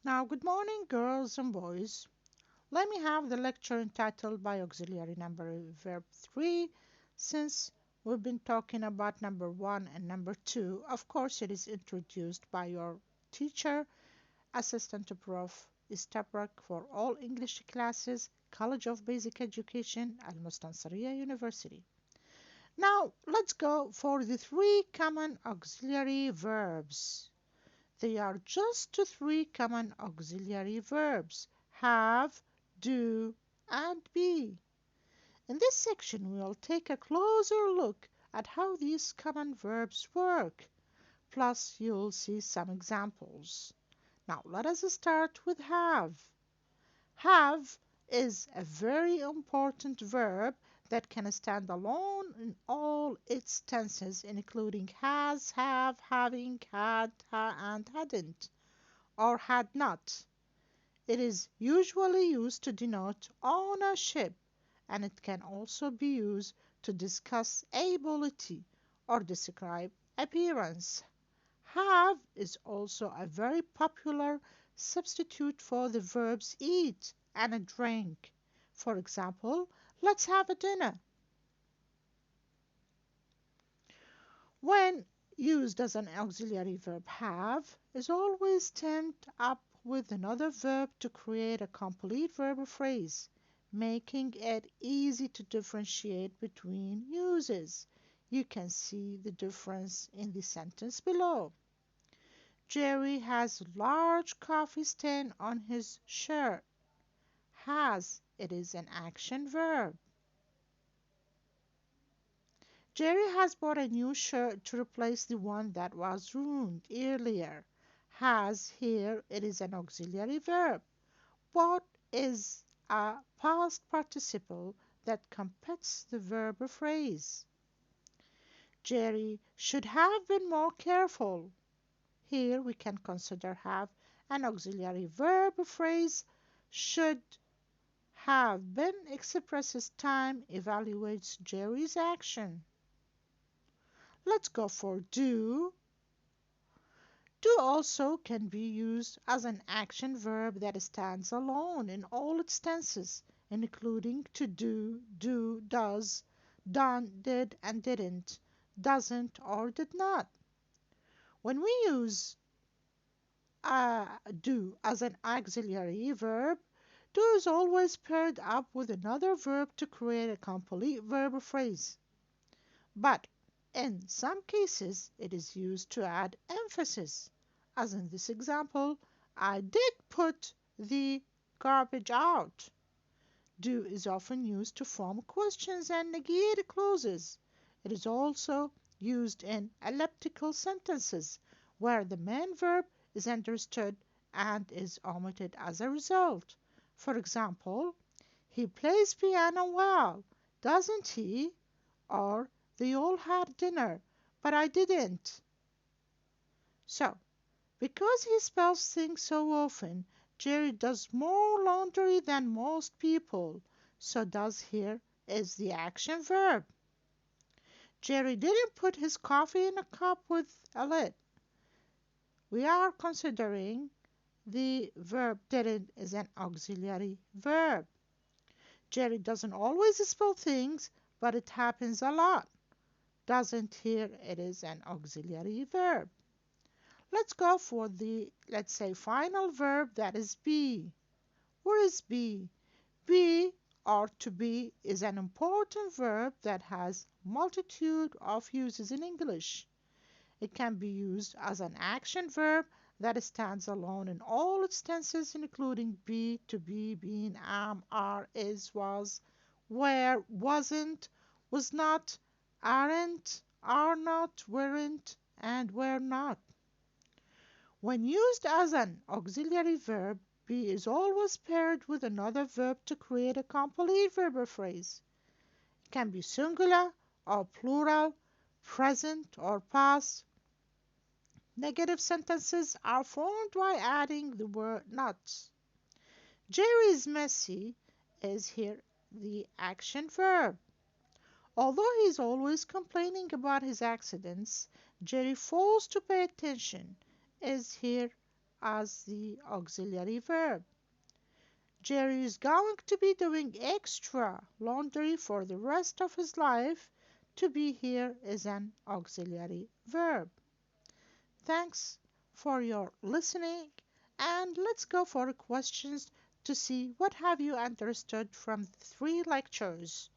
Now, good morning, girls and boys. Let me have the lecture entitled by auxiliary number verb 3. Since we've been talking about number 1 and number 2, of course, it is introduced by your teacher, Assistant to Prof. Istabrak for all English classes, College of Basic Education, Al Mustansariya University. Now, let's go for the three common auxiliary verbs. They are just three common auxiliary verbs: have, do, and be. In this section, we'll take a closer look at how these common verbs work. Plus, you'll see some examples. Now, let us start with have. Have is a very important verb that can stand alone in all its tenses, including has, have, having, had, and hadn't, or had not. It is usually used to denote ownership, and it can also be used to discuss ability or describe appearance. Have is also a very popular substitute for the verbs eat and drink. For example, let's have a dinner. When used as an auxiliary verb, have is always teamed up with another verb to create a complete verb phrase, making it easy to differentiate between uses. You can see the difference in the sentence below. Jerry has a large coffee stain on his shirt. Has, it is an action verb. Jerry has bought a new shirt to replace the one that was ruined earlier. Has here, it is an auxiliary verb. Bought is a past participle that completes the verb phrase. Jerry should have been more careful. Here we can consider have an auxiliary verb phrase. Should have been expresses time, evaluates Jerry's action. Let's go for do. Do also can be used as an action verb that stands alone in all its tenses, including to do, does, done, did, and didn't, doesn't, or did not. When we use do as an auxiliary verb, do is always paired up with another verb to create a complete verb phrase. But in some cases, it is used to add emphasis. As in this example, I did put the garbage out. Do is often used to form questions and negate clauses. It is also used in elliptical sentences where the main verb is understood and is omitted as a result. For example, he plays piano well, doesn't he? Or they all had dinner, but I didn't. So, because he spells things so often, Jerry does more laundry than most people. So does here is the action verb. Jerry didn't put his coffee in a cup with a lid. We are considering the verb didn't is an auxiliary verb. Jerry doesn't always spell things, but it happens a lot. Doesn't here it is an auxiliary verb. Let's go for the, let's say, final verb, that is be. Where is be? Be or to be is an important verb that has multitude of uses in English. It can be used as an action verb that stands alone in all its tenses, including be, to be, been, am, are, is, was, were, wasn't, was not, aren't, are not, weren't, and were not. When used as an auxiliary verb, be is always paired with another verb to create a complete verb phrase. It can be singular or plural, present or past. Negative sentences are formed by adding the word not. Jerry is messy is here the action verb. Although he is always complaining about his accidents, Jerry falls to pay attention is here as the auxiliary verb. Jerry is going to be doing extra laundry for the rest of his life. To be here is an auxiliary verb. Thanks for your listening, and let's go for questions to see what have you understood from the three lectures.